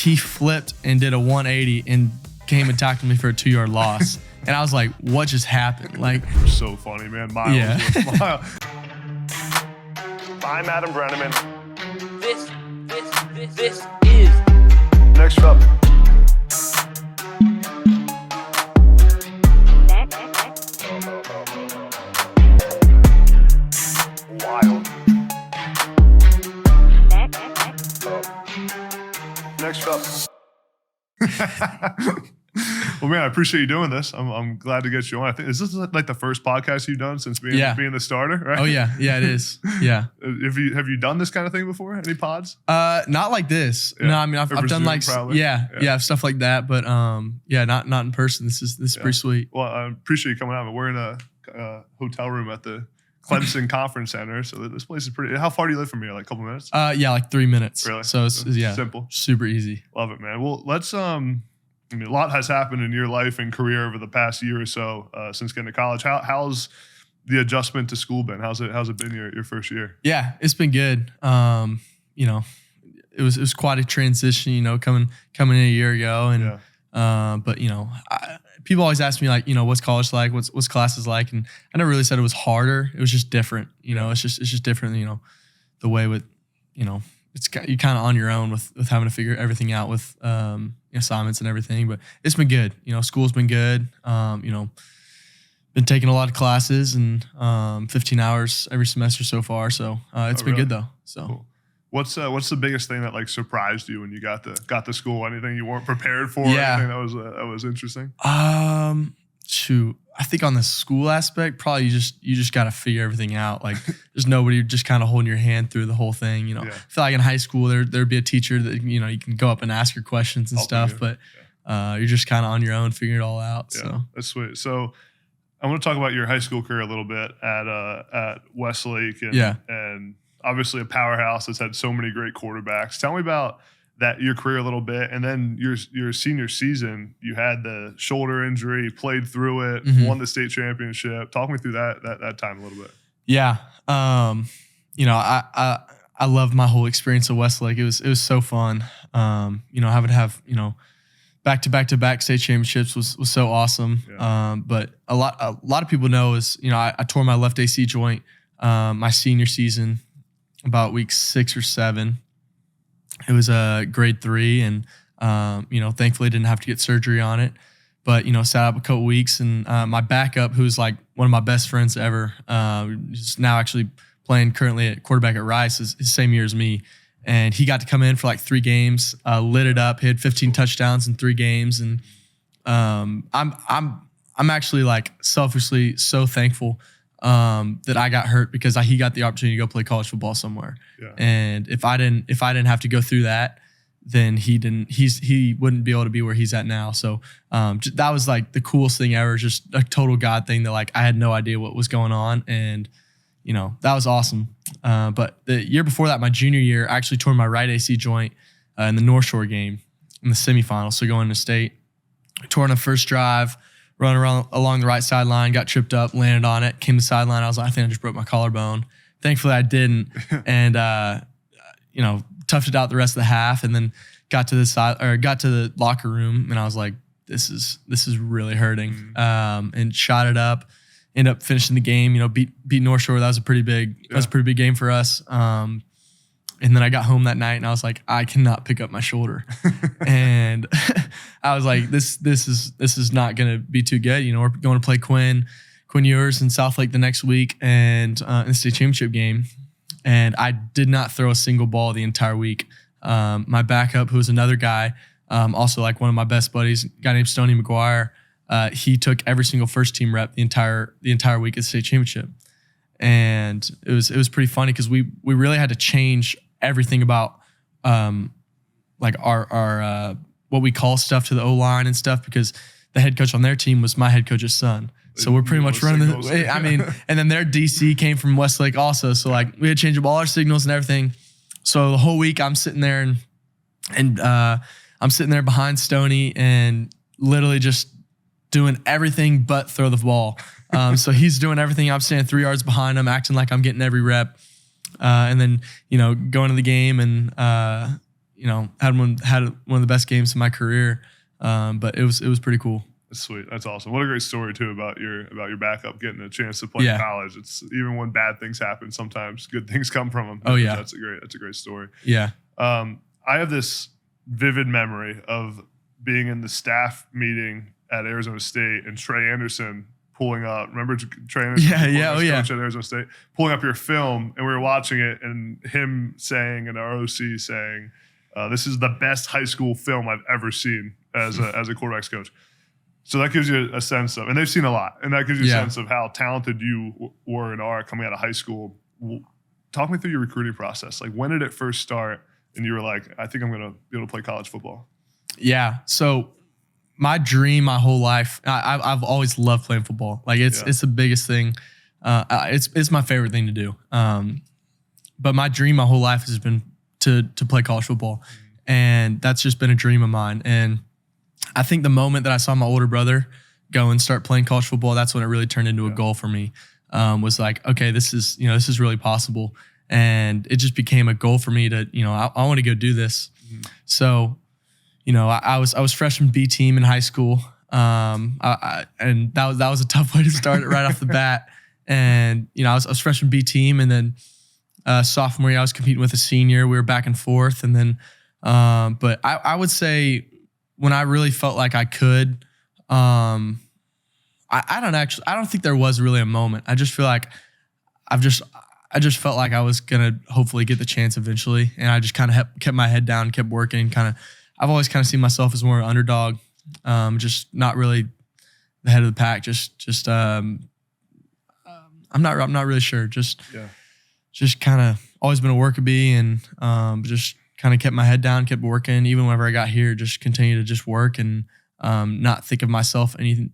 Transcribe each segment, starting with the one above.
he flipped and did a 180 and came and tackled me for a 2-yard loss. And I was like, what just happened? Like, so funny, man. Miles. Yeah. I'm Adam Brenneman. This is Next up. Wild. Next up. Well, man, I appreciate you doing this. I'm glad to get you on. I think is this like the first podcast you've done since being the starter, right? Oh yeah, it is. Yeah. Have you done this kind of thing before? Any pods? Not like this. Yeah. No, I mean I've done like stuff like that, but not in person. This is pretty sweet. Well, I appreciate you coming out. But we're in a hotel room at the Clemson Conference Center, so this place is pretty. How far do you live from here? Like a couple minutes? Like 3 minutes. Really? So it's simple, super easy. Love it, man. Well, let's I mean, a lot has happened in your life and career over the past year or so since getting to college. How's the adjustment to school been? How's it been your first year? Yeah, it's been good. It was quite a transition. Coming in a year ago, and but people always ask me like, what's college like? What's classes like? And I never really said it was harder. It was just different. It's just different. The way with you're kind of on your own with having to figure everything out with assignments and everything, but it's been good. School's been good. Been taking a lot of classes and 15 hours every semester so far. So it's been good though. So cool. What's the biggest thing that like surprised you when you got to school? Anything you weren't prepared for? Yeah. Anything that was interesting? Shoot. I think on the school aspect, probably you just got to figure everything out. Like there's nobody just kind of holding your hand through the whole thing. I feel like in high school there'd be a teacher that you can go up and ask your questions and stuff, but you're just kind of on your own figuring it all out. Yeah, so that's sweet. So I want to talk about your high school career a little bit at Westlake and obviously a powerhouse that's had so many great quarterbacks. Tell me about your career a little bit, and then your senior season, you had the shoulder injury, played through it, won the state championship. Talk me through that time a little bit. Yeah, I love my whole experience at Westlake. It was so fun. Having to have back-to-back state championships was so awesome. Yeah. But a lot of people know is I tore my left AC joint my senior season about week 6 or 7. It was a grade 3, and thankfully didn't have to get surgery on it. But sat out a couple weeks, and my backup, who's like one of my best friends ever, is now actually playing currently at quarterback at Rice, is his same year as me, and he got to come in for like 3 games, lit it up. He had 15 touchdowns in 3 games, and I'm actually like selfishly so thankful that I got hurt because he got the opportunity to go play college football somewhere. Yeah. And if I didn't have to go through that, then he wouldn't be able to be where he's at now. So that was like the coolest thing ever, just a total God thing that like I had no idea what was going on. And, that was awesome. But the year before that, my junior year, I actually tore my right AC joint in the North Shore game in the semifinals. So going to state, I tore on the first drive, running around along the right sideline, got tripped up, landed on it, came to the sideline. I was like, I think I just broke my collarbone. Thankfully, I didn't, and toughed it out the rest of the half, and then got to the locker room, and I was like, this is really hurting, and shot it up. Ended up finishing the game. Beat North Shore. That was a pretty big game for us. And then I got home that night, and I was like, I cannot pick up my shoulder, and I was like, this is not going to be too good. We're going to play Quinn Ewers in Southlake the next week, and in the state championship game, and I did not throw a single ball the entire week. My backup, who was another guy, also like one of my best buddies, a guy named Stoney McGuire, he took every single first team rep the entire week at the state championship, and it was pretty funny because we really had to change everything about like our what we call stuff to the O-line and stuff, because the head coach on their team was my head coach's son. So we're pretty much running and then their DC came from Westlake also. So like we had to change up all our signals and everything. So the whole week I'm sitting there and I'm sitting there behind Stoney and literally just doing everything but throw the ball. So he's doing everything. I'm standing 3 yards behind him, acting like I'm getting every rep. And then, going to the game and, had one of the best games of my career. But it was pretty cool. That's sweet. That's awesome. What a great story too about your backup getting a chance to play in college. It's even when bad things happen, sometimes good things come from them. Oh yeah, that's a great story. Yeah. I have this vivid memory of being in the staff meeting at Arizona State and Trey Anderson pulling up. Remember Trey Anderson? Coach at Arizona State, pulling up your film, and we were watching it, and him saying, and our OC saying, "This is the best high school film I've ever seen as a quarterbacks coach." So that gives you a sense of, and they've seen a lot, and that gives you a sense of how talented you were and are coming out of high school. Talk me through your recruiting process. Like, when did it first start, and you were like, I think I'm going to be able to play college football? Yeah. So my dream, my whole life, I've always loved playing football. Like it's the biggest thing. It's my favorite thing to do. But my dream, my whole life has been to play college football, and that's just been a dream of mine. And I think the moment that I saw my older brother go and start playing college football, that's when it really turned into a goal for me. Was like, okay, this is really possible. And it just became a goal for me to, I want to go do this. Mm-hmm. So, I was freshman B team in high school. And that was a tough way to start it right off the bat. And, I was freshman B team, and then sophomore year I was competing with a senior. We were back and forth. And then, but I would say, when I really felt like I could, I don't think there was really a moment. I just feel like I just felt like I was gonna hopefully get the chance eventually, and I just kind of kept my head down, kept working. I've always kind of seen myself as more an underdog, just not really the head of the pack. I'm not really sure. Just kind of always been a worker bee, and just kind of kept my head down, kept working. Even whenever I got here, just continued to just work and not think of myself anyone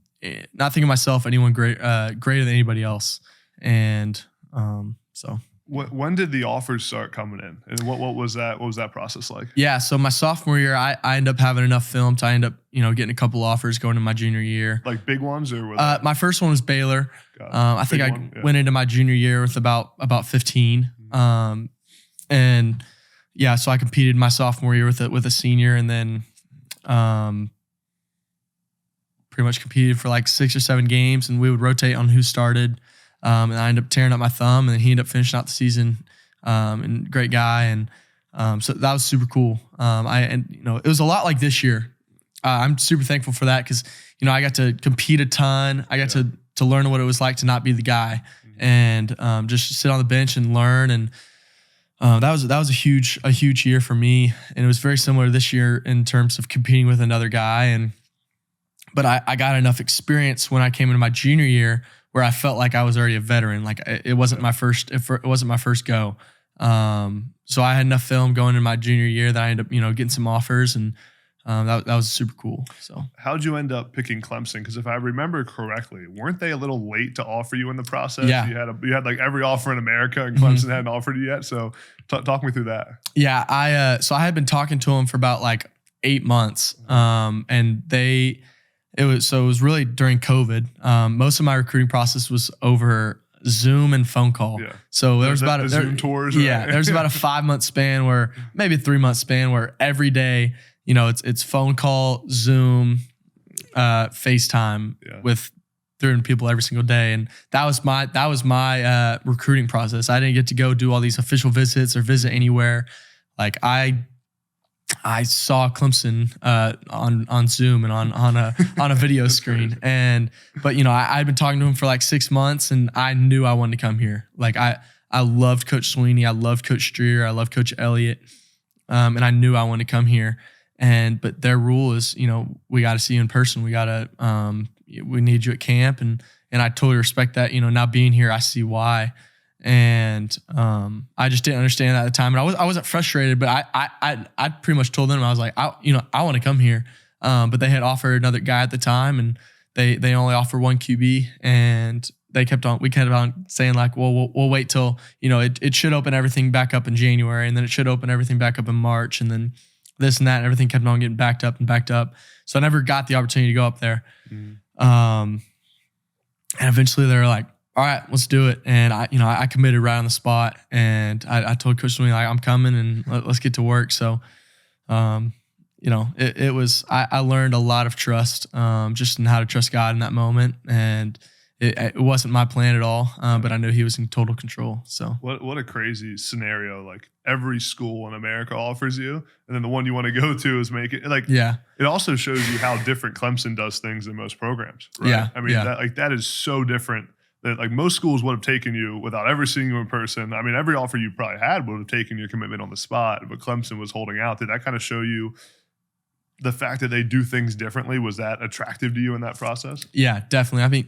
greater than anybody else. And so when did the offers start coming in, and what was that? What was that process like? Yeah, so my sophomore year, I ended up having enough film to end up getting a couple offers going into my junior year. Like big ones, or my first one was Baylor. I think I went into my junior year with about 15. And yeah, so I competed my sophomore year with a senior, and then pretty much competed for like 6 or 7 games, and we would rotate on who started. And I ended up tearing up my thumb, and he ended up finishing out the season. And great guy, and so that was super cool. It was a lot like this year. I'm super thankful for that because I got to compete a ton. I got to learn what it was like to not be the guy, and just sit on the bench and learn. And that was a huge year for me, and it was very similar to this year in terms of competing with another guy. But I got enough experience when I came into my junior year where I felt like I was already a veteran. Like it wasn't my first go. So I had enough film going in my junior year that I ended up getting some offers, and that was super cool. So how'd you end up picking Clemson? Because if I remember correctly, weren't they a little late to offer you in the process? Yeah. You had like every offer in America, and Clemson hadn't offered you yet. So talk me through that. Yeah, I had been talking to them for about like 8 months, and it was really during COVID. Most of my recruiting process was over Zoom and phone call. Yeah. So there was about Zoom tours. Yeah, there's about a 5-month span where maybe a 3-month span where every day, it's phone call, Zoom, FaceTime with 300 people every single day, and that was my recruiting process. I didn't get to go do all these official visits or visit anywhere. Like I saw Clemson on Zoom and on a video screen, but I'd been talking to him for like 6 months, and I knew I wanted to come here. Like I loved Coach Swinney, I loved Coach Streer, I loved Coach Elliott, and I knew I wanted to come here. But their rule is, we got to see you in person. We need you at camp, and I totally respect that. Now being here, I see why. And I just didn't understand that at the time, and I wasn't frustrated, but I pretty much told them, I was like, I want to come here, but they had offered another guy at the time, and they only offer one QB, and we kept on saying like, well, we'll wait till it should open everything back up in January, and then it should open everything back up in March, and then this and that, and everything kept on getting backed up, so I never got the opportunity to go up there. And eventually they were like, all right, let's do it. And I committed right on the spot, and I told Coach Swinney, like, I'm coming, and let's get to work. So it was, I learned a lot of trust, just in how to trust God in that moment. And it wasn't my plan at all, but I knew he was in total control. So what a crazy scenario. Like every school in America offers you, and then the one you want to go to is make it like, it also shows you how different Clemson does things than most programs. Right? Yeah. I mean, that is so different that like most schools would have taken you without ever seeing you in person. I mean, every offer you probably had would have taken your commitment on the spot, but Clemson was holding out. Did that kind of show you the fact that they do things differently? Was that attractive to you in that process? Yeah, definitely. I mean,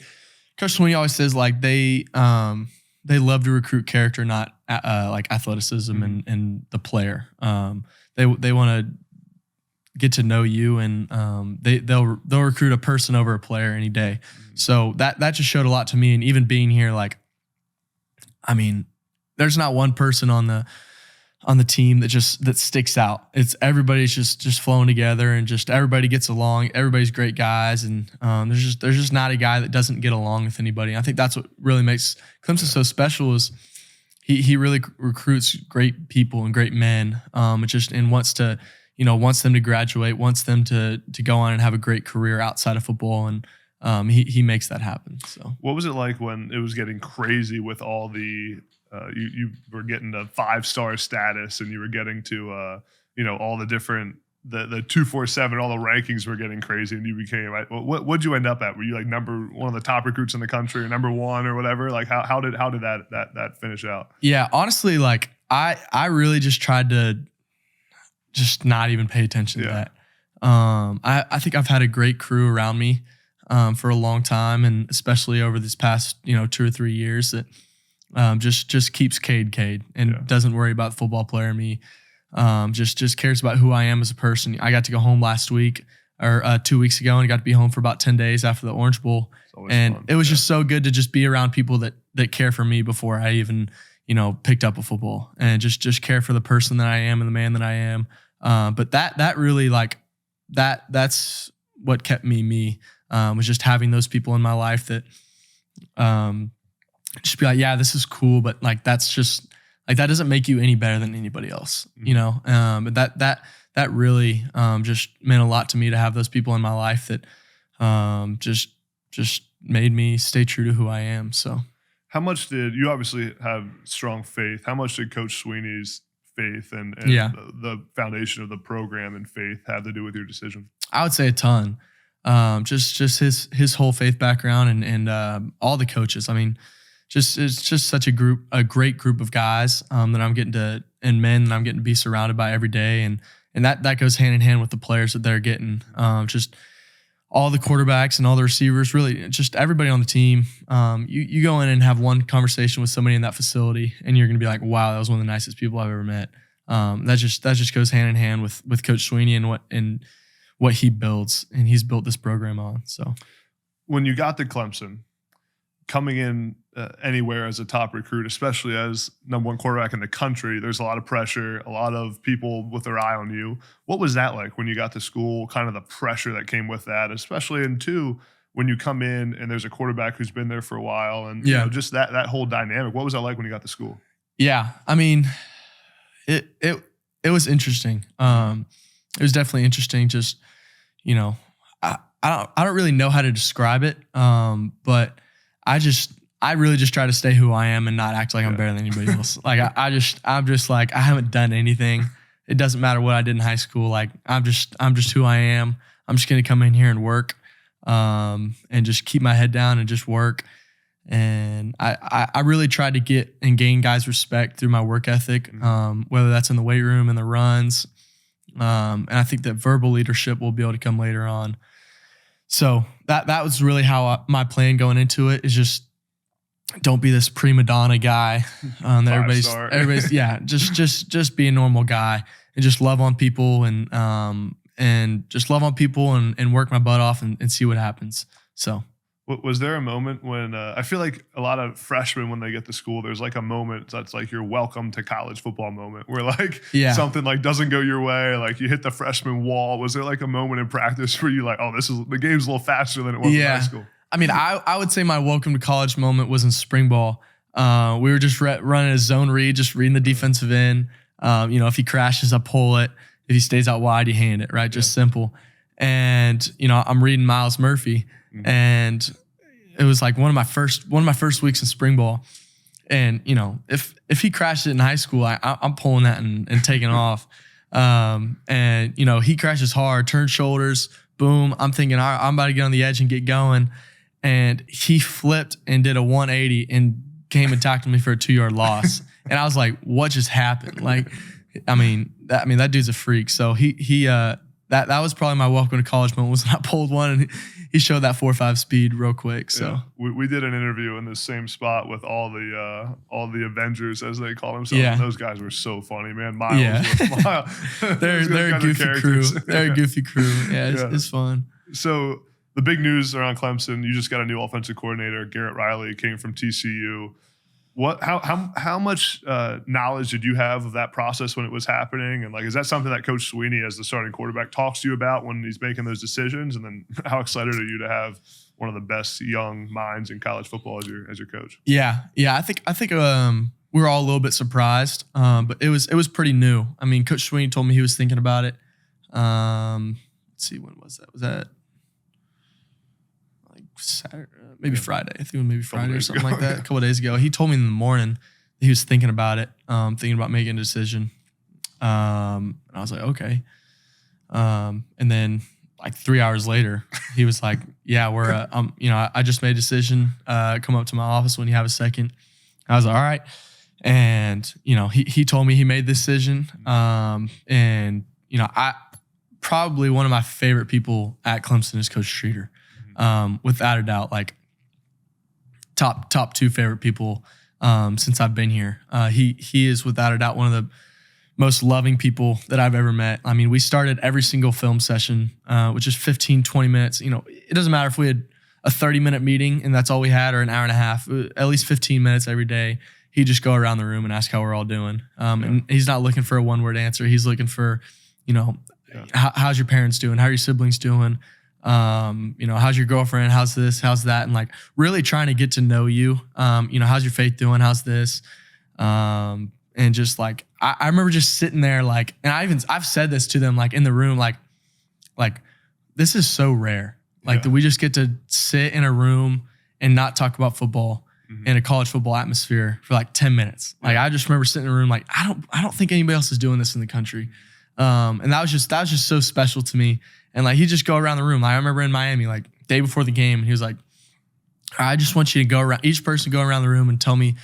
Coach Swinney always says like they love to recruit character, not like athleticism and the player. They want to get to know you, and they'll recruit a person over a player any day. So that just showed a lot to me. And even being here, like, I mean, there's not one person on the team that sticks out. It's everybody's just flowing together, and just everybody gets along. Everybody's great guys, and there's just not a guy that doesn't get along with anybody. And I think that's what really makes Clemson so special is he really recruits great people and great men, and wants them to graduate, wants them to go on and have a great career outside of football, and he makes that happen. So what was it like when it was getting crazy with all the you were getting the 5-star status, and you were getting to all the different the 247, all the rankings were getting crazy, and you became what'd you end up at? Were you like one of the top recruits in the country, or number 1 or whatever? Like how did that finish out? Yeah, honestly, like I really just tried to just not even pay attention to that. I think I've had a great crew around me for a long time, and especially over this past 2 or 3 years that just keeps Cade and doesn't worry about the football player in me. Just cares about who I am as a person. I got to go home last week or 2 weeks ago, and I got to be home for about 10 days after the Orange Bowl. And fun. It was just so good to just be around people that care for me before I even, picked up a football, and just care for the person that I am and the man that I am. But that really that's what kept me, was just having those people in my life that, just be like, yeah, this is cool, but like that's just like that doesn't make you any better than anybody else, But that really just meant a lot to me to have those people in my life that just made me stay true to who I am. So, how much did you obviously have strong faith? How much did Coach Swinney's faith and the foundation of the program and faith have to do with your decision? I would say a ton. Just his whole faith background and all the coaches. I mean, it's just such a great group of guys that I'm getting to, and men that I'm getting to be surrounded by every day, and that goes hand in hand with the players that they're getting. Just all the quarterbacks and all the receivers, really just everybody on the team. You go in and have one conversation with somebody in that facility, and you're gonna be like, wow, that was one of the nicest people I've ever met. That just goes hand in hand with Coach Swinney and what he builds, and he's built this program on. So when you got to Clemson, coming in anywhere as a top recruit, especially as number 1 quarterback in the country, there's a lot of pressure, a lot of people with their eye on you. What was that like when you got to school, kind of the pressure that came with that, especially in 2, when you come in and there's a quarterback who's been there for a while, and just that whole dynamic. What was that like when you got to school? Yeah, I mean, it was interesting. It was definitely interesting. Just, I don't really know how to describe it, but I really just try to stay who I am and not act like I'm better than anybody else. Like I'm just like, I haven't done anything. It doesn't matter what I did in high school. Like I'm just who I am. I'm just going to come in here and work, and just keep my head down and just work. And I really tried to get and gain guys' respect through my work ethic, whether that's in the weight room and the runs. And I think that verbal leadership will be able to come later on. So that was really how my plan going into it is just don't be this prima donna guy. That everybody's just be a normal guy and just love on people and work my butt off and see what happens. So. Was there a moment when I feel like a lot of freshmen, when they get to school, there's like a moment that's like your welcome to college football moment where like something like doesn't go your way, like you hit the freshman wall. Was there like a moment in practice where you like, oh, the game's a little faster than it was in high school? I mean, I would say my welcome to college moment was in spring ball. We were just running a zone read, just reading the defensive end. If he crashes, I pull it. If he stays out wide, you hand it, right? Just simple. And, you know, I'm reading Miles Murphy, and it was like one of my first weeks in spring ball. And, you know, if he crashed it in high school, I'm pulling that and taking off. And, you know, he crashes hard, turns shoulders, boom. I'm thinking, all right, I'm about to get on the edge and get going. And he flipped and did a 180 and came and tackled me for a 2-yard loss. And I was like, what just happened? Like, that dude's a freak. So that was probably my welcome to college moment, was when I pulled one and he showed that 4.5 speed real quick. So we did an interview in the same spot with all the Avengers, as they call themselves. Yeah. And those guys were so funny, man. Miles was they're a goofy crew. They're a goofy crew. Yeah, it's fun. So the big news around Clemson, you just got a new offensive coordinator, Garrett Riley, came from TCU. How much knowledge did you have of that process when it was happening? And like, is that something that Coach Swinney, as the starting quarterback, talks to you about when he's making those decisions? And then how excited are you to have one of the best young minds in college football as your coach? Yeah. I think we were all a little bit surprised, but it was pretty new. I mean, Coach Swinney told me he was thinking about it. Let's see, when was that? Was that like Saturday? Maybe Friday. I think it was maybe Friday or something like that. A couple of days ago. He told me in the morning he was thinking about it, thinking about making a decision. And I was like, okay. And then like 3 hours later, he was like, yeah, we're, I just made a decision. Come up to my office when you have a second. I was like, all right. And, you know, he told me he made the decision. And, you know, probably one of my favorite people at Clemson is Coach Streeter. Without a doubt, like top 2 favorite people since I've been here. He is without a doubt one of the most loving people that I've ever met. I mean, we started every single film session, which is 15, 20 minutes. You know, it doesn't matter if we had a 30-minute meeting and that's all we had, or an hour and a half, at least 15 minutes every day. He'd just go around the room and ask how we're all doing. And he's not looking for a one-word answer. He's looking for, you know, how's your parents doing? How are your siblings doing? You know, how's your girlfriend? How's this? How's that? And like really trying to get to know you. You know, how's your faith doing? How's this? And just like, I remember just sitting there like, and I've said this to them, like in the room, like this is so rare. Like that we just get to sit in a room and not talk about football in a college football atmosphere for like 10 minutes. Like I just remember sitting in a room, like, I don't think anybody else is doing this in the country. And that was just so special to me. And like, he'd just go around the room. Like, I remember in Miami, like day before the game, and he was like, I just want you to go around, each person go around the room and tell me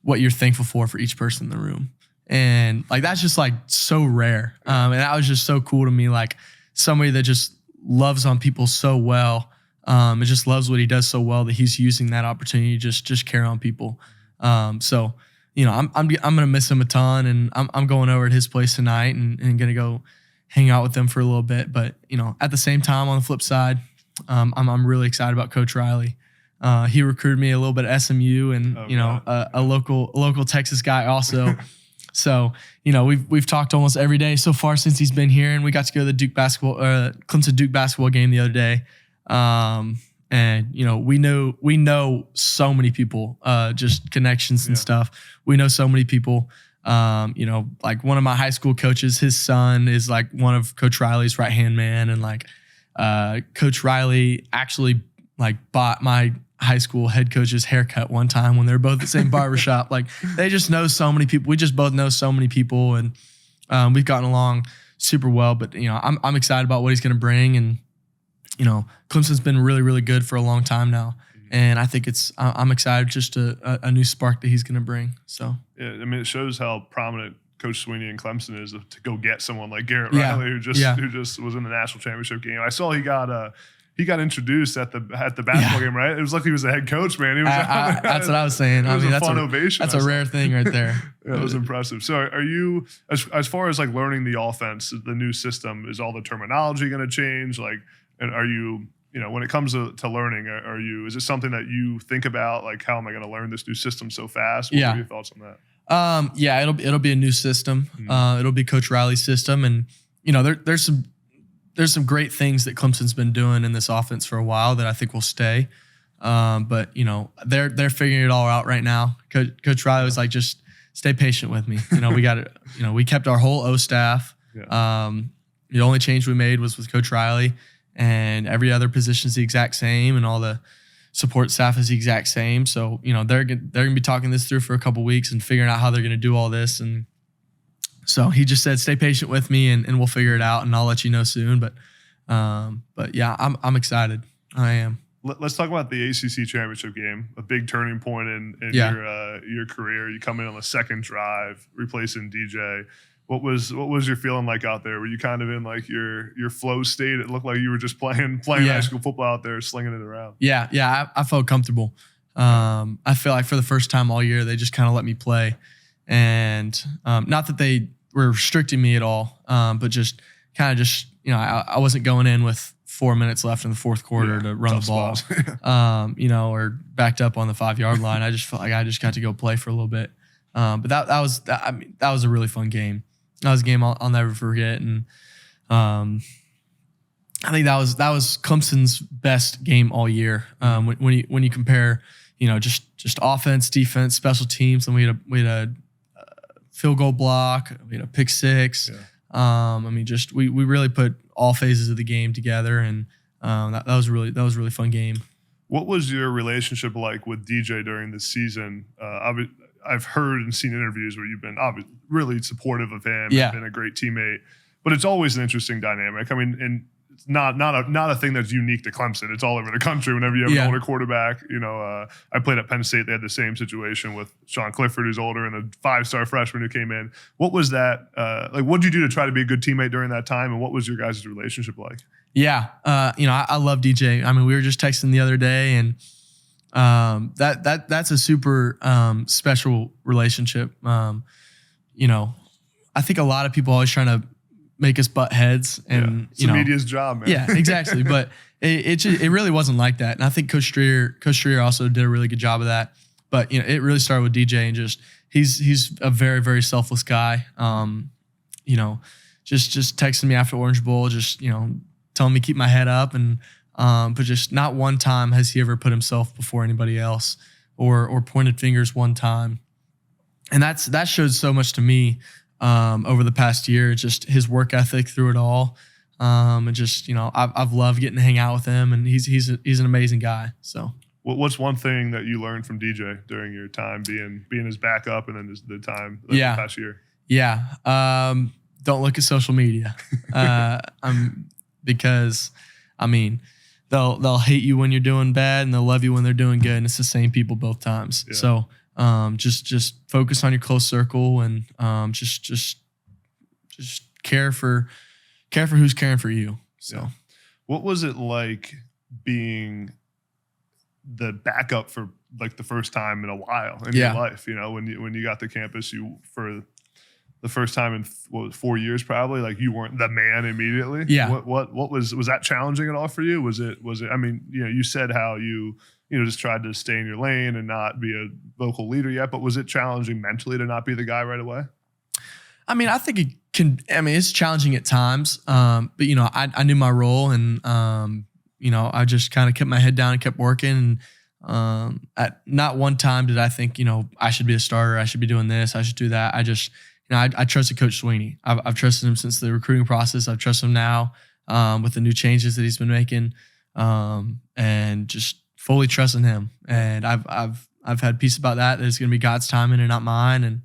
what you're thankful for each person in the room. And like, that's just like so rare. And that was just so cool to me. Like somebody that just loves on people so well. And just loves what he does so well that he's using that opportunity to just care on people. So, you know, I'm going to miss him a ton, and I'm going over at his place tonight and going to go hang out with them for a little bit. But, you know, at the same time, on the flip side, I'm really excited about Coach Riley. He recruited me a little bit at SMU, and, a local Texas guy also. So, you know, we've talked almost every day so far since he's been here, and we got to go to the Clemson Duke basketball game the other day. And, you know, we know so many people, just connections and stuff. We know so many people. You know, like one of my high school coaches, his son is like one of Coach Riley's right-hand man. And like, Coach Riley actually like bought my high school head coach's haircut one time when they were both at the same barbershop. Like they just know so many people. We just both know so many people, and, we've gotten along super well. But, you know, I'm excited about what he's going to bring. And, you know, Clemson's been really, really good for a long time now. And I think I'm excited just a new spark that he's going to bring. So, yeah, I mean, it shows how prominent Coach Swinney and Clemson is to go get someone like Garrett Riley, who just was in the national championship game. I saw he got introduced at the basketball game, right? It was like he was the head coach, man. He was that's what I was saying. I mean, that's a fun ovation. That's a rare thing right there. It was impressive. So are you, as far as like learning the offense, the new system, is all the terminology going to change? Like, and are you, you know, when it comes to learning, is it something that you think about? Like, how am I going to learn this new system so fast? What are your thoughts on that? Yeah, it'll be a new system. It'll be Coach Riley's system. And, you know, there's some great things that Clemson's been doing in this offense for a while that I think will stay. But, you know, they're figuring it all out right now. Coach Riley was like, just stay patient with me. You know, we kept our whole O staff. The only change we made was with Coach Riley, and every other position is the exact same, and all the support staff is the exact same. So, they're gonna be talking this through for a couple weeks and figuring out how they're gonna do all this. And so he just said, stay patient with me and we'll figure it out, and I'll let you know soon. But yeah, I'm excited. I am. Let's talk about the ACC Championship game, a big turning point in your career. You come in on the second drive, replacing DJ. What was your feeling like out there? Were you kind of in like your flow state? It looked like you were just playing high school football out there, slinging it around. Yeah, I felt comfortable. I feel like for the first time all year, they just kind of let me play, and not that they were restricting me at all, but just kind of I wasn't going in with 4 minutes left in the fourth quarter to run the ball, or backed up on the 5-yard line. I just felt like I just got to go play for a little bit. But that was a really fun game. That was a game I'll never forget. And I think that was Clemson's best game all year. When you compare, just offense, defense, special teams, and we had a field goal block, we had a pick six. Yeah. We really put all phases of the game together, and that was a really fun game. What was your relationship like with DJ during the season? I've heard and seen interviews where you've been really supportive of him, and been a great teammate, but it's always an interesting dynamic. I mean, and it's not a thing that's unique to Clemson. It's all over the country. Whenever you have an older quarterback, I played at Penn State. They had the same situation with Sean Clifford, who's older, and a 5-star freshman who came in. What was that like? What did you do to try to be a good teammate during that time, and what was your guys' relationship like? Yeah, I love DJ. I mean, we were just texting the other day, and that's a super special relationship. I think a lot of people are always trying to make us butt heads, and it's the media's job, man. Yeah, exactly. But it really wasn't like that. And I think Coach Strier also did a really good job of that. But it really started with DJ, and just he's a very, very selfless guy. Just texting me after Orange Bowl, just telling me to keep my head up, and but just not one time has he ever put himself before anybody else or pointed fingers one time. And that showed so much to me over the past year, just his work ethic through it all. And just, I've loved getting to hang out with him, and he's an amazing guy. So what's one thing that you learned from DJ during your time being his backup, and then the time the past year? Yeah. Don't look at social media. Because they'll hate you when you're doing bad, and they'll love you when they're doing good. And it's the same people both times. Yeah. So just focus on your close circle, and just care for who's caring for you. So, yeah. What was it like being the backup for like the first time in a while in your life? When you got to campus, for the first time in 4 years, probably, like, you weren't the man immediately. Yeah. What was that challenging at all for you? Was it? I mean, you said how you just tried to stay in your lane and not be a vocal leader yet, but was it challenging mentally to not be the guy right away? I mean, I think it can. I mean, it's challenging at times, but I knew my role, and I just kind of kept my head down and kept working. And at not one time did I think, I should be a starter, I should be doing this, I should do that. I just, I trusted Coach Swinney. I've trusted him since the recruiting process. I've trusted him now with the new changes that he's been making, and just fully trusting him. And I've had peace about that it's going to be God's timing and not mine. And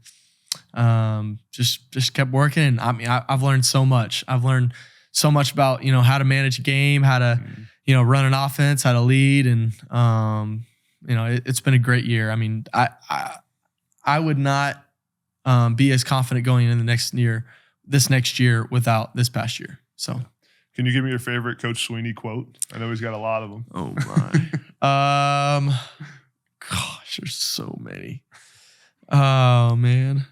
just kept working. And I mean, I've learned so much. I've learned so much about, how to manage a game, how to, run an offense, how to lead. And, it's been a great year. I mean, I would not be as confident going into this next year without this past year. So, can you give me your favorite Coach Swinney quote? I know he's got a lot of them. Oh my, gosh, there's so many. Oh man.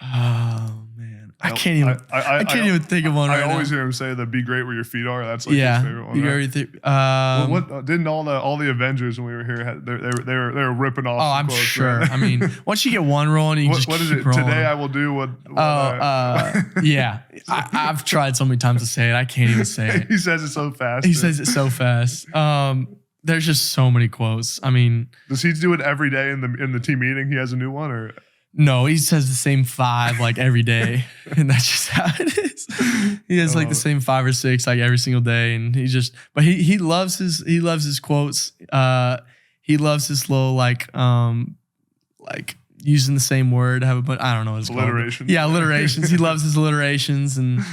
Oh man, I can't even think of one. I always hear him say that "Be great where your feet are." That's like his favorite one. Right? What didn't all the Avengers when we were here? They were ripping off. Oh, I'm quotes, sure. Right? I mean, once you get one rolling, you just what is keep it? rolling. Today I will do what. Yeah. I've tried so many times to say it. I can't even say it. He says it so fast. He says it so fast. There's just so many quotes. I mean, does he do it every day in the team meeting? He has a new one, or No, he says the same 5 like every day, and that's just how it is. He has like the same 5 or 6 like every single day, and but he loves his quotes. He loves his little like using the same word. I don't know what it's alliterations. Called. Yeah, alliterations. He loves his alliterations, and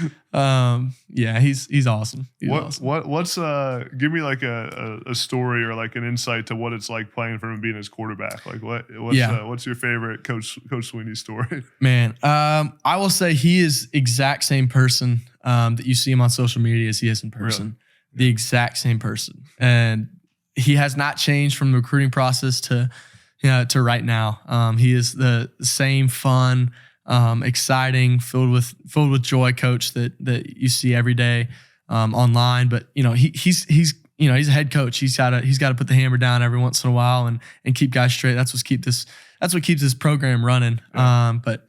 yeah, he's awesome. What's give me like a story or like an insight to what it's like playing for him being his quarterback. Like what's your favorite Coach Swinney story? Man, I will say he is exact same person that you see him on social media as he is in person. Really? The exact same person, and he has not changed from the recruiting process to right now. He is the same fun, exciting, filled with joy coach that you see every day online. But he's a head coach. He's got to put the hammer down every once in a while and keep guys straight. That's what keeps this program running. Yeah. But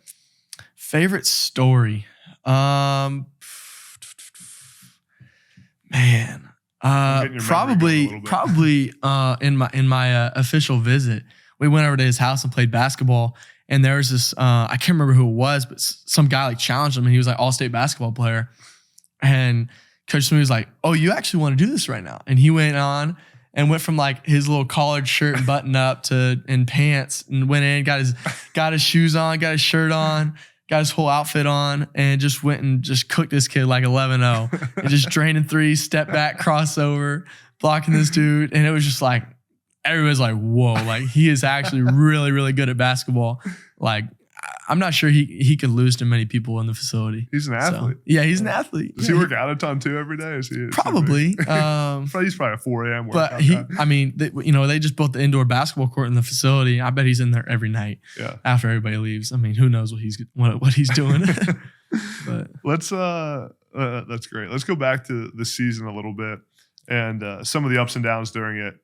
favorite story, man. Probably in my official visit, we went over to his house and played basketball. And there was this, I can't remember who it was, but some guy like challenged him, and he was like all-state basketball player. And Coach Swinney was like, "Oh, you actually want to do this right now?" And he went on and went from like his little collared shirt and button up to in pants, and went in, got his shoes on, got his shirt on, got his whole outfit on, and just went and just cooked this kid like 11-0 and just draining threes, step back, crossover, blocking this dude. And it was just like, everybody's like, whoa, like he is actually really, really good at basketball. Like, I'm not sure he could lose to many people in the facility. He's an athlete. So, yeah, he's an athlete. Does he work out a ton too every day? Probably. He's probably a 4 a.m. workout But they just built the indoor basketball court in the facility. I bet he's in there every night. Yeah. After everybody leaves. I mean, who knows what he's doing? But that's great. Let's go back to the season a little bit and some of the ups and downs during it.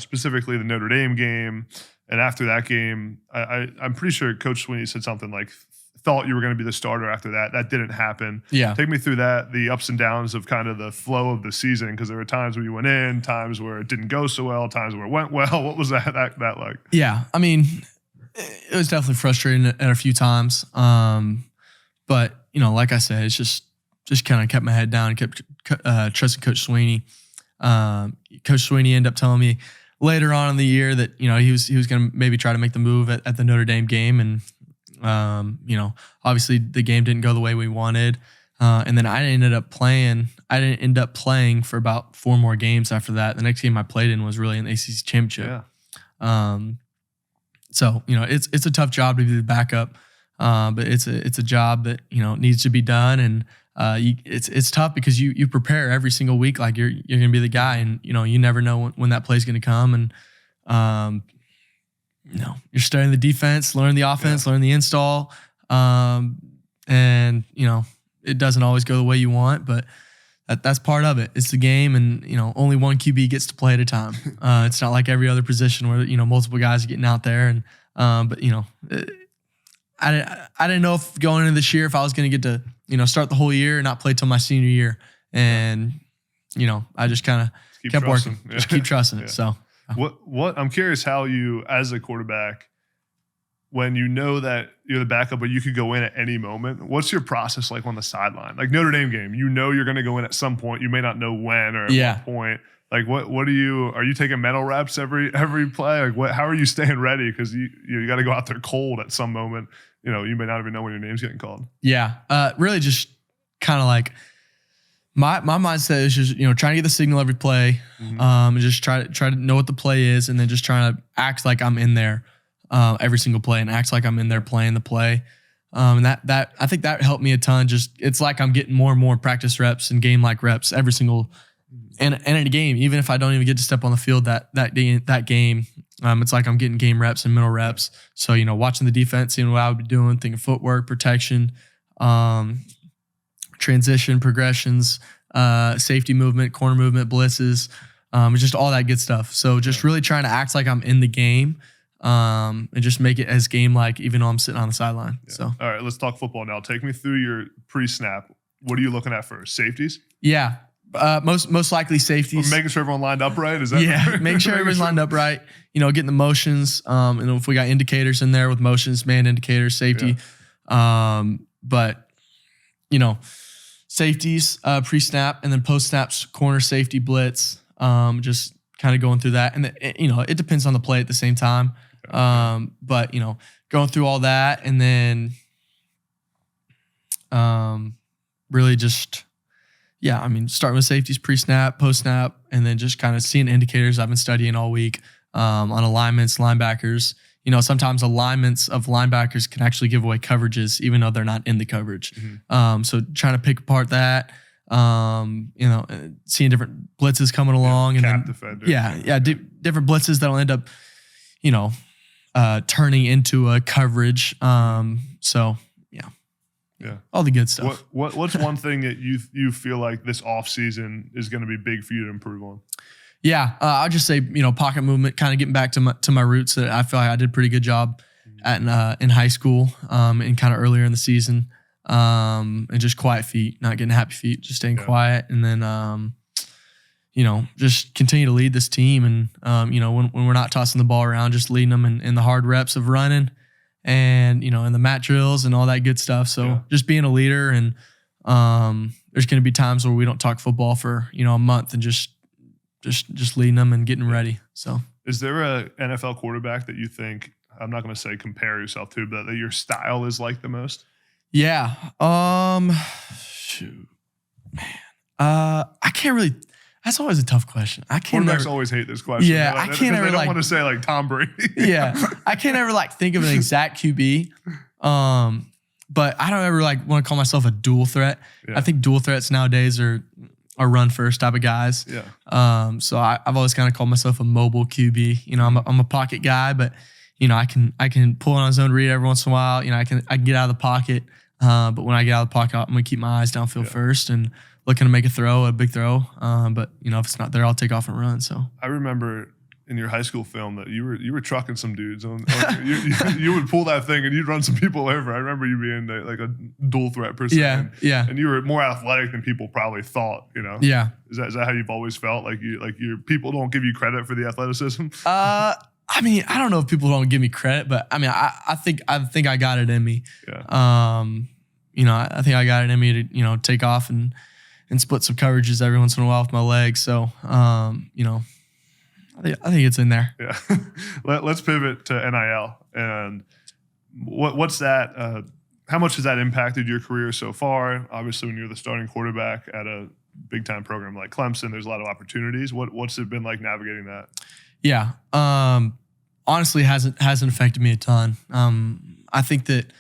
Specifically the Notre Dame game. And after that game, I'm pretty sure Coach Swinney said something like, thought you were going to be the starter after that. That didn't happen. Yeah. Take me through that, the ups and downs of kind of the flow of the season, because there were times where you went in, times where it didn't go so well, times where it went well. What was that like? Yeah. I mean, it was definitely frustrating at a few times. But, like I said, it's just kind of kept my head down and kept trusting Coach Swinney. Coach Swinney ended up telling me later on in the year that he was going to maybe try to make the move at the Notre Dame game, and obviously the game didn't go the way we wanted, and then I didn't end up playing for about 4 more games after that. The next game I played in was really an ACC Championship. Yeah. So it's a tough job to be the backup, but it's a job that needs to be done, and it's tough because you prepare every single week like you're going to be the guy, and you never know when that play's going to come, and you're studying the defense, learning the offense, learning the install, and it doesn't always go the way you want, but that's part of it. It's the game, and only one QB gets to play at a time. It's not like every other position where multiple guys are getting out there, and but I didn't know if going into this year if I was going to get to start the whole year and not play till my senior year, and I just kind of kept working, just keep trusting it. So what I'm curious how you, as a quarterback, when that you're the backup but you could go in at any moment, what's your process like on the sideline? Like Notre Dame game, you're going to go in at some point, you may not know when or at what point. Like what are you taking mental reps every play? Like how are you staying ready? Because you got to go out there cold at some moment. You may not even know when your name's getting called. Yeah. Really just kind of like my mindset is just, trying to get the signal every play, and just try to know what the play is, and then just trying to act like I'm in there every single play, and act like I'm in there playing the play. And that I think that helped me a ton. Just it's like I'm getting more and more practice reps and game like reps every single and in a game, even if I don't even get to step on the field that game, it's like I'm getting game reps and mental reps. So, watching the defense, seeing what I would be doing, thinking footwork, protection, transition, progressions, safety movement, corner movement, blitzes, just all that good stuff. So just really trying to act like I'm in the game, and just make it as game-like, even though I'm sitting on the sideline. Yeah. So, all right, let's talk football now. Take me through your pre-snap. What are you looking at first? Safeties? Yeah. Most likely safeties. Making sure everyone lined up right. Is that making sure everyone's lined up right. Getting the motions. And if we got indicators in there with motions, man indicators, safety. Yeah. But safeties, pre-snap, and then post-snaps, corner safety blitz. Just kind of going through that, and it depends on the play at the same time. But going through all that, and then really just. Yeah, starting with safeties, pre-snap, post-snap, and then just kind of seeing indicators I've been studying all week on alignments, linebackers. Sometimes alignments of linebackers can actually give away coverages even though they're not in the coverage. Mm-hmm. So trying to pick apart that, seeing different blitzes coming along. And then, defender. Different blitzes that'll end up, turning into a coverage. Yeah, all the good stuff. What's one thing that you feel like this offseason is going to be big for you to improve on? Yeah, I'll just say pocket movement, kind of getting back to my roots that I feel like I did a pretty good job at in high school and kind of earlier in the season, and just quiet feet, not getting happy feet, just staying quiet, and then just continue to lead this team, and when we're not tossing the ball around, just leading them in the hard reps of running. And, in the mat drills and all that good stuff. So just being a leader, and there's going to be times where we don't talk football for, a month, and just leading them and getting ready. So is there a NFL quarterback that you think, I'm not going to say compare yourself to, but that your style is like the most? Yeah. Shoot, man. I can't really. That's always a tough question. Quarterbacks always hate this question. Yeah, I can't ever. They don't want to say like Tom Brady. Yeah, I can't ever think of an exact QB. But I don't ever want to call myself a dual threat. Yeah. I think dual threats nowadays are run first type of guys. Yeah. So I've always kind of called myself a mobile QB. I'm a pocket guy, but I can pull on his own read every once in a while. I can get out of the pocket. But when I get out of the pocket, I'm gonna keep my eyes downfield first and looking to make a big throw. But if it's not there, I'll take off and run. So I remember in your high school film that you were trucking some dudes. You would pull that thing and you'd run some people over. I remember you being like a dual threat person. Yeah. And you were more athletic than people probably thought. Yeah. Is that how you've always felt? Like your people don't give you credit for the athleticism? I don't know if people don't give me credit, but I think I got it in me. Yeah. I think I got it in me to take off and split some coverages every once in a while with my legs. So, I think it's in there. Yeah. Let's pivot to NIL. And what's that? How much has that impacted your career so far? Obviously, when you're the starting quarterback at a big-time program like Clemson, there's a lot of opportunities. What's it been like navigating that? Yeah. Honestly, hasn't affected me a ton. I think that,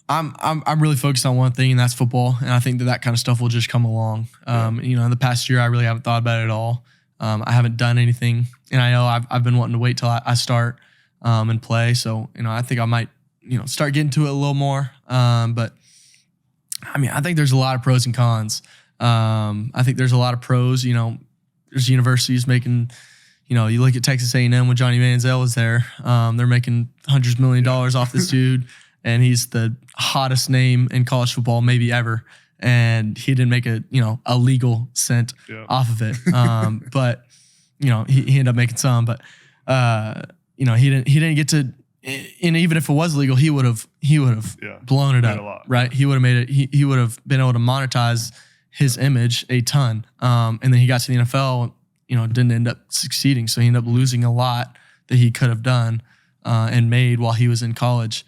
I'm really focused on one thing, and that's football. And I think that kind of stuff will just come along. In the past year, I really haven't thought about it at all. I haven't done anything. And I know I've been wanting to wait till I start and play. So, I think I might, start getting to it a little more. But I think there's a lot of pros and cons. I think there's a lot of pros, there's universities making, you look at Texas A&M when Johnny Manziel was there. They're making hundreds of millions of dollars off this dude. And he's the hottest name in college football maybe ever. And he didn't make a legal cent off of it. But, he ended up making some. But, he didn't get to, and even if it was legal, he would have blown it up, right? He would have made it, he would have been able to monetize his image a ton. And then he got to the NFL, didn't end up succeeding. So he ended up losing a lot that he could have done and made while he was in college.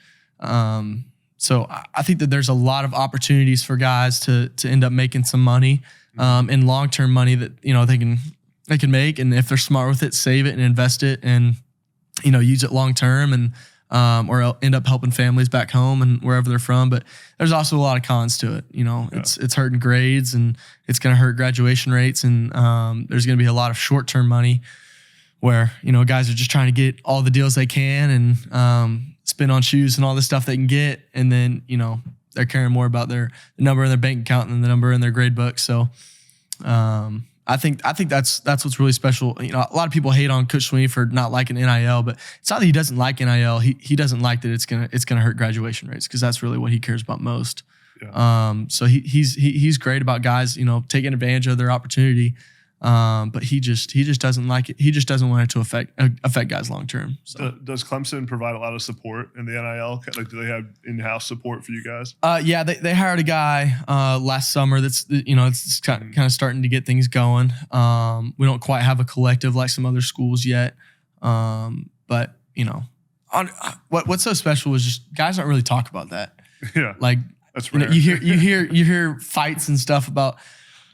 So I think that there's a lot of opportunities for guys to end up making some money, and long-term money that, they can make. And if they're smart with it, save it and invest it and, use it long-term and, or end up helping families back home and wherever they're from. But there's also a lot of cons to it. It's hurting grades and it's going to hurt graduation rates. And, there's going to be a lot of short-term money where, guys are just trying to get all the deals they can and, spend on shoes and all this stuff they can get. And then, they're caring more about the number in their bank account than the number in their grade book. So, I think that's what's really special. You know, a lot of people hate on Coach Swinney for not liking NIL, but it's not that he doesn't like NIL. He doesn't like that it's gonna hurt graduation rates, because that's really what he cares about most. Yeah. So he's great about guys, you know, taking advantage of their opportunity. But he just doesn't like it. He just doesn't want it to affect guys long term. So. Does Clemson provide a lot of support in the NIL? Like, do they have in-house support for you guys? Yeah, they hired a guy last summer. That's, you know, it's kind of starting to get things going. We don't quite have a collective like some other schools yet, but you know, what's so special is just guys don't really talk about that. Yeah, like that's rare. You know, you hear fights and stuff about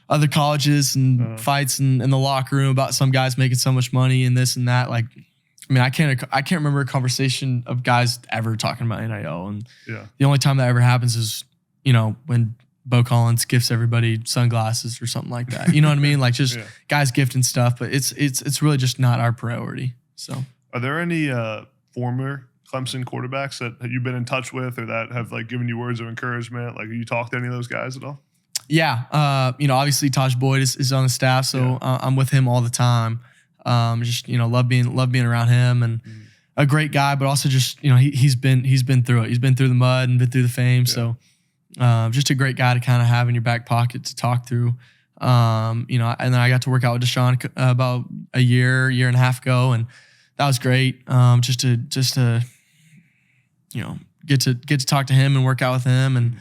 other colleges and fights in the locker room about some guys making so much money and this and that. Like, I mean, I can't remember a conversation of guys ever talking about NIL. And the only time that ever happens is, you know, when Bo Collins gifts everybody sunglasses or something like that. You know what I mean? Like just guys gifting stuff, but it's really just not our priority. So, are there any former Clemson quarterbacks that you've been in touch with or that have like given you words of encouragement? Like, have you talked to any of those guys at all? Yeah, you know, obviously Taj Boyd is on the staff, so I'm with him all the time. Just, you know, love being around him, and a great guy, but also just, you know, he's been through it. He's been through the mud and been through the fame. So just a great guy to kind of have in your back pocket to talk through. You know, and then I got to work out with Deshaun about a year and a half ago, and that was great. Just to you know, get to talk to him and work out with him, and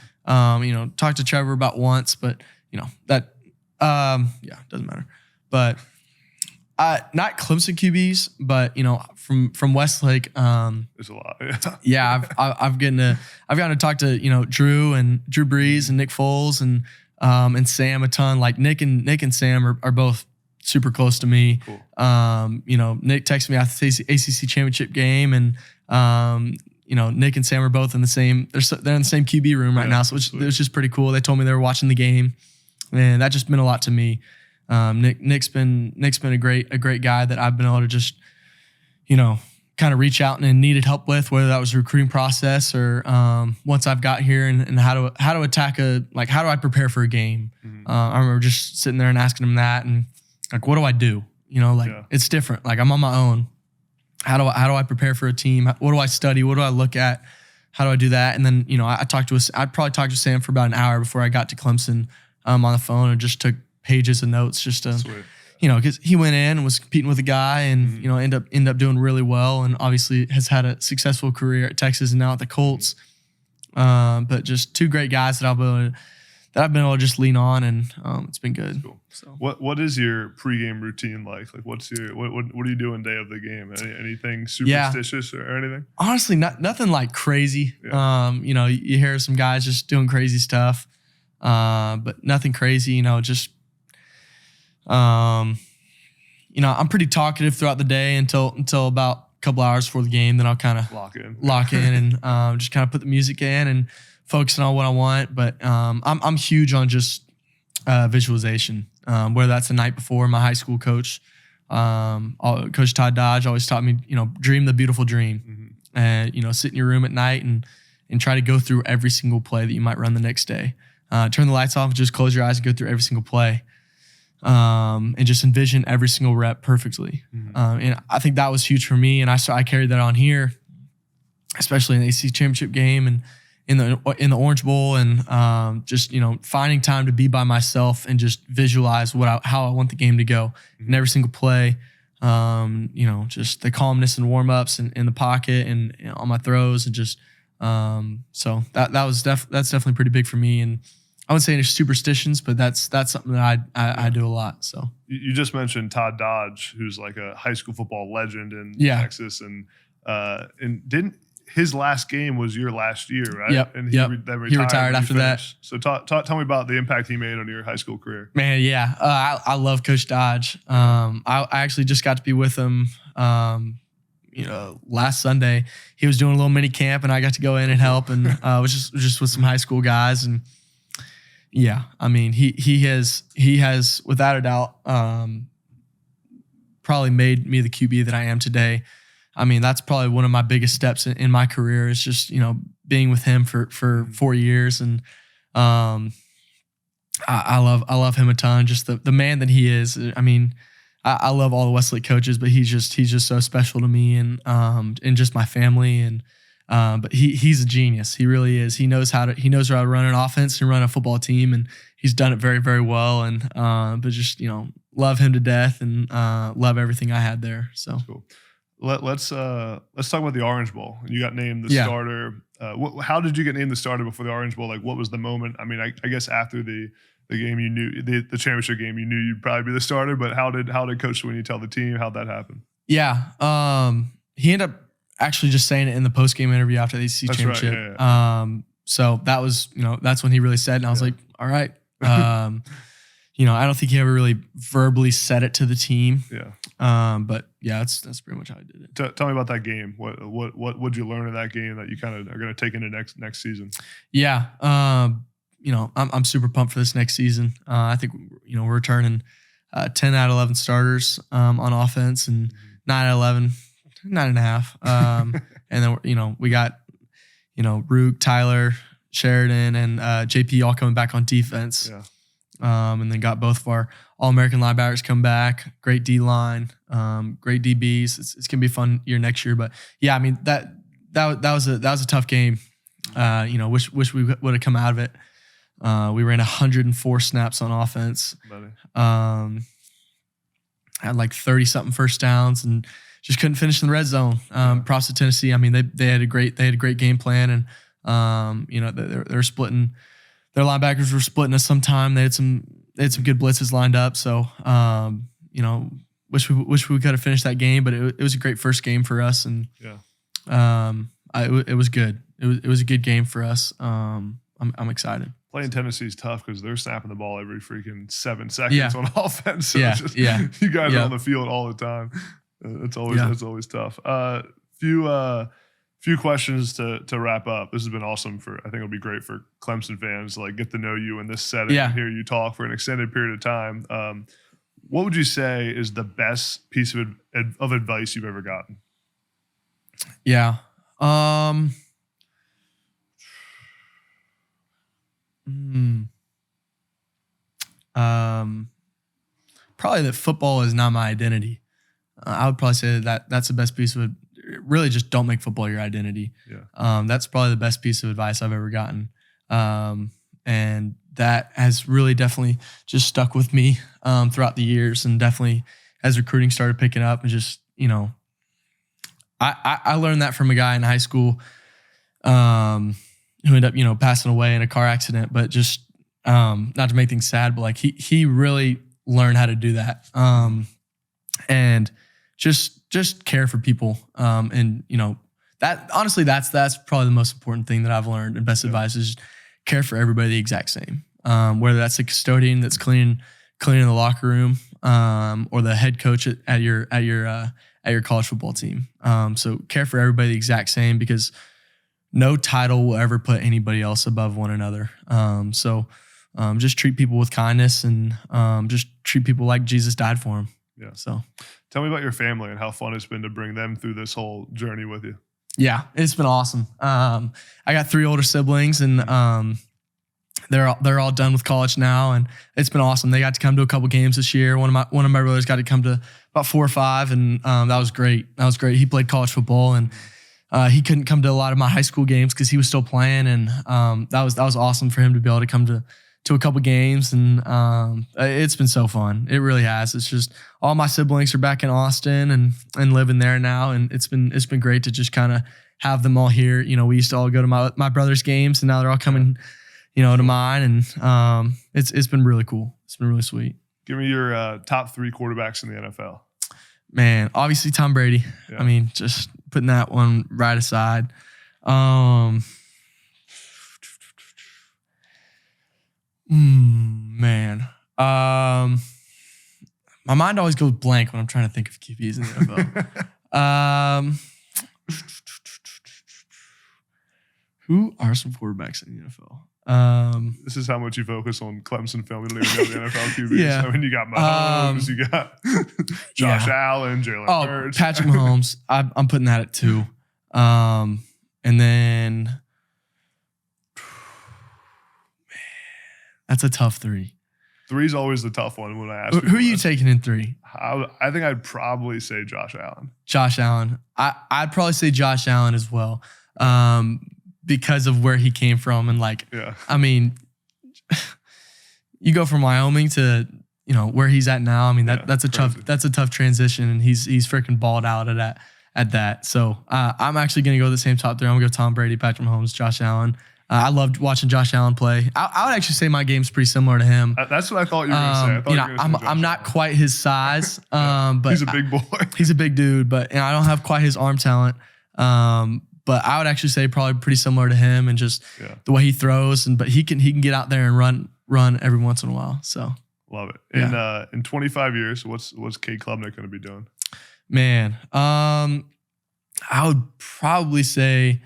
you know, talked to Trevor about once, but you know, that, doesn't matter. But, not Clemson QBs, but you know, from Westlake, there's a lot. I've gotten to talk to, you know, Drew Brees and Nick Foles and Sam a ton. Like Nick and Sam are both super close to me. Cool. You know, Nick texted me after the ACC Championship game, and, you know, Nick and Sam are both in the same. They're in the same QB room right now, so it was just pretty cool. They told me they were watching the game, and that just meant a lot to me. Nick's been a great guy that I've been able to just, you know, kind of reach out and needed help with, whether that was a recruiting process or once I've got here and how to attack how do I prepare for a game. I remember just sitting there and asking him that, and like, what do I do? You know, like it's different. Like I'm on my own. How do I prepare for a team? What do I study? What do I look at? How do I do that? And then, you know, I'd probably talked to Sam for about an hour before I got to Clemson on the phone, and just took pages of notes just to, you know, because he went in and was competing with a guy, and you know, end up doing really well, and obviously has had a successful career at Texas and now at the Colts. But just two great guys that I've been able to just lean on, and it's been good. Cool. So what is your pregame routine like? Like what are you doing day of the game? Anything superstitious or anything? Honestly, nothing like crazy. Yeah. You know, you hear some guys just doing crazy stuff, but nothing crazy. You know, just you know, I'm pretty talkative throughout the day until about a couple hours before the game. Then I'll kind of lock in and just kind of put the music in and focusing on what I want. But I'm huge on just visualization. Whether that's the night before, my high school coach, Coach Todd Dodge, always taught me, you know, dream the beautiful dream, and you know, sit in your room at night and try to go through every single play that you might run the next day. Turn the lights off and just close your eyes and go through every single play, and just envision every single rep perfectly. And I think that was huge for me, and I carried that on here, especially in the ACC Championship game and in the Orange Bowl, and just, you know, finding time to be by myself and just visualize how I want the game to go in every single play. You know, just the calmness and warm-ups and in the pocket and, you know, on my throws, and just so that's definitely pretty big for me. And I wouldn't say any superstitions, but that's something that I do a lot. So you just mentioned Todd Dodge, who's like a high school football legend in Texas, and didn't his last game was your last year, right? Yep. And he retired after that. So tell me about the impact he made on your high school career. Man, yeah. I love Coach Dodge. I actually just got to be with him, you know, last Sunday. He was doing a little mini camp, and I got to go in and help, and was just with some high school guys. And yeah, I mean, he has without a doubt probably made me the QB that I am today. I mean, that's probably one of my biggest steps in my career, is just, you know, being with him for 4 years. And I love him a ton. Just the man that he is. I mean, I love all the Westlake coaches, but he's just so special to me and just my family. And but he's a genius. He really is. He knows how to run an offense and run a football team, and he's done it very, very well. And but just love him to death and love everything I had there. So that's cool. Let's talk about the Orange Bowl. You got named the starter. How did you get named the starter before the Orange Bowl? Like, what was the moment? I mean, I guess after the game, you knew the championship game, you knew you'd probably be the starter. But how did Coach Swinney tell the team? How'd that happen? Yeah, he ended up actually just saying it in the post game interview after the ACC Championship. Right, yeah. So that was that's when he really said, and I was like, all right. I don't think he ever really verbally said it to the team. Yeah. But yeah, that's pretty much how I did it. Tell me about that game. What would you learn in that game that you kind of are going to take into next season? Yeah. I'm super pumped for this next season. I think we're returning 10 out of 11 starters on offense and 9 out of 11, 9.5. And then we got Rook, Tyler, Sheridan, and JP all coming back on defense. Yeah. And then got both of our All-American linebackers come back. Great D-line, great DBs. It's gonna be a fun year next year. But yeah, I mean that was a tough game. Wish we would have come out of it. We ran 104 snaps on offense. Had like 30-something first downs and just couldn't finish in the red zone. Props to Tennessee. I mean they had a great game plan, and they were splitting. Their linebackers were splitting us sometime. They had some good blitzes lined up. So, wish we could have finished that game, but it was a great first game for us. And it was good. It was a good game for us. I'm excited. Playing Tennessee is tough because they're snapping the ball every freaking 7 seconds on offense. So you guys are on the field all the time. It's always tough. Few questions to wrap up. This has been awesome I think it'll be great for Clemson fans to get to know you in this setting and hear you talk for an extended period of time. What would you say is the best piece of advice you've ever gotten? Yeah. Probably that football is not my identity. I would probably say that's the best piece of it. Really just don't make football your identity. Yeah. That's probably the best piece of advice I've ever gotten. And that has really definitely just stuck with me throughout the years, and definitely as recruiting started picking up and just, I learned that from a guy in high school who ended up, passing away in a car accident, but just not to make things sad, but he really learned how to do that. And just care for people. And that honestly, that's probably the most important thing that I've learned. And best advice is care for everybody the exact same. Whether that's the custodian that's cleaning the locker room, or the head coach at your college football team. So care for everybody the exact same, because no title will ever put anybody else above one another. So just treat people with kindness, and just treat people like Jesus died for them. Yeah. So tell me about your family and how fun it's been to bring them through this whole journey with you. Yeah, it's been awesome. I got 3 older siblings, and they're all done with college now, and it's been awesome. They got to come to a couple games this year. One of my brothers got to come to about 4 or 5, and that was great. He played college football, and he couldn't come to a lot of my high school games because he was still playing, and that was awesome for him to be able to come to a couple games, and it's been so fun. It really has. It's just all my siblings are back in Austin and living there now, and it's been great to just kind of have them all here. We used to all go to my brother's games, and now they're all coming, to mine, and it's been really cool. It's been really sweet. Give me your top 3 quarterbacks in the NFL. Man, obviously Tom Brady. Yeah. I mean, just putting that one right aside. Man. My mind always goes blank when I'm trying to think of QBs in the NFL. Who are some quarterbacks in the NFL? This is how much you focus on Clemson film. We don't even know the NFL QBs. Yeah. I mean, you got Mahomes, you got Josh Allen, Jalen Hurts. Patrick Mahomes. I'm putting that at 2. And then, That's a tough 3. 3's always the tough one when I ask. Who are you taking in 3? I think I'd probably say Josh Allen. Josh Allen. I'd probably say Josh Allen as well, because of where he came from and I mean, you go from Wyoming to where he's at now. I mean that's a tough transition, and he's freaking balled out at that. So I'm actually gonna go the same top 3. I'm gonna go Tom Brady, Patrick Mahomes, Josh Allen. I loved watching Josh Allen play. I would actually say my game's pretty similar to him. That's what I thought you were going to say. I'm not quite his size, but he's a big boy. He's a big dude, but I don't have quite his arm talent. But I would actually say probably pretty similar to him, and just the way he throws, but he can get out there and run every once in a while. So love it. In 25 years, what's Cade Klubnik going to be doing? Man, I would probably say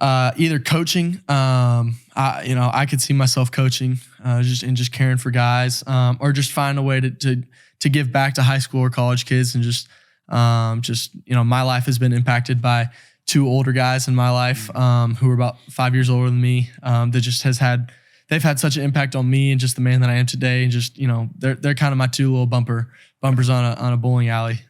either coaching. I could see myself coaching, just caring for guys, or just find a way to give back to high school or college kids, and just my life has been impacted by 2 older guys in my life, who are about 5 years older than me, that just they've had such an impact on me and just the man that I am today. And just, they're kind of my 2 little bumpers on a bowling alley.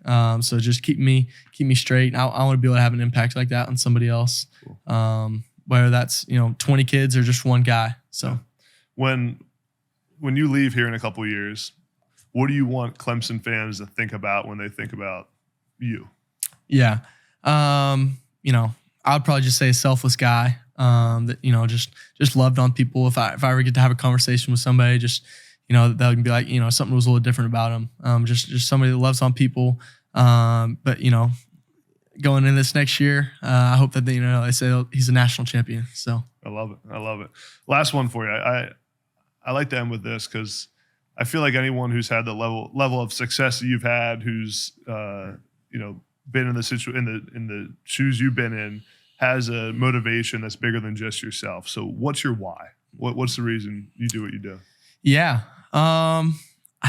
So just keep me straight. I want to be able to have an impact like that on somebody else. Whether that's, 20 kids or just 1 guy. So when you leave here in a couple of years, what do you want Clemson fans to think about when they think about you? Yeah. I would probably just say a selfless guy, that, just loved on people. If I ever get to have a conversation with somebody, just, that would be like, something was a little different about him. Just somebody that loves on people. But, going in this next year, I hope that they say he's a national champion. So I love it. Last one for you. I like to end with this because I feel like anyone who's had the level of success that you've had, who's been in the shoes you've been in, has a motivation that's bigger than just yourself. So what's your why? What's the reason you do what you do? Yeah. I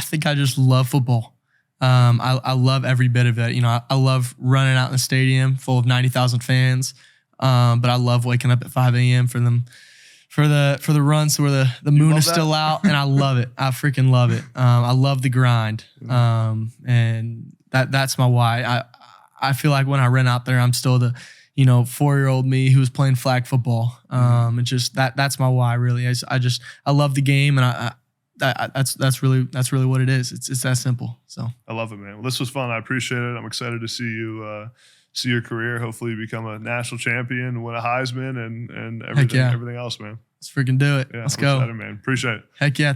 think I just love football. I love every bit of it. I love running out in the stadium full of 90,000 fans. But I love waking up at 5 a.m. for the runs where the moon is still out, and I love it. I freaking love it. I love the grind. And that's my why. I feel like when I ran out there, I'm still the 4-year-old me who was playing flag football. And just that's my why, really. I love the game, and that's really what it is. It's that simple. So I love it, man. Well, this was fun. I appreciate it. I'm excited to see you see your career. Hopefully, you become a national champion, win a Heisman, and everything else, man. Let's freaking do it. Yeah, Let's go, excited, man. Appreciate it. Heck yeah.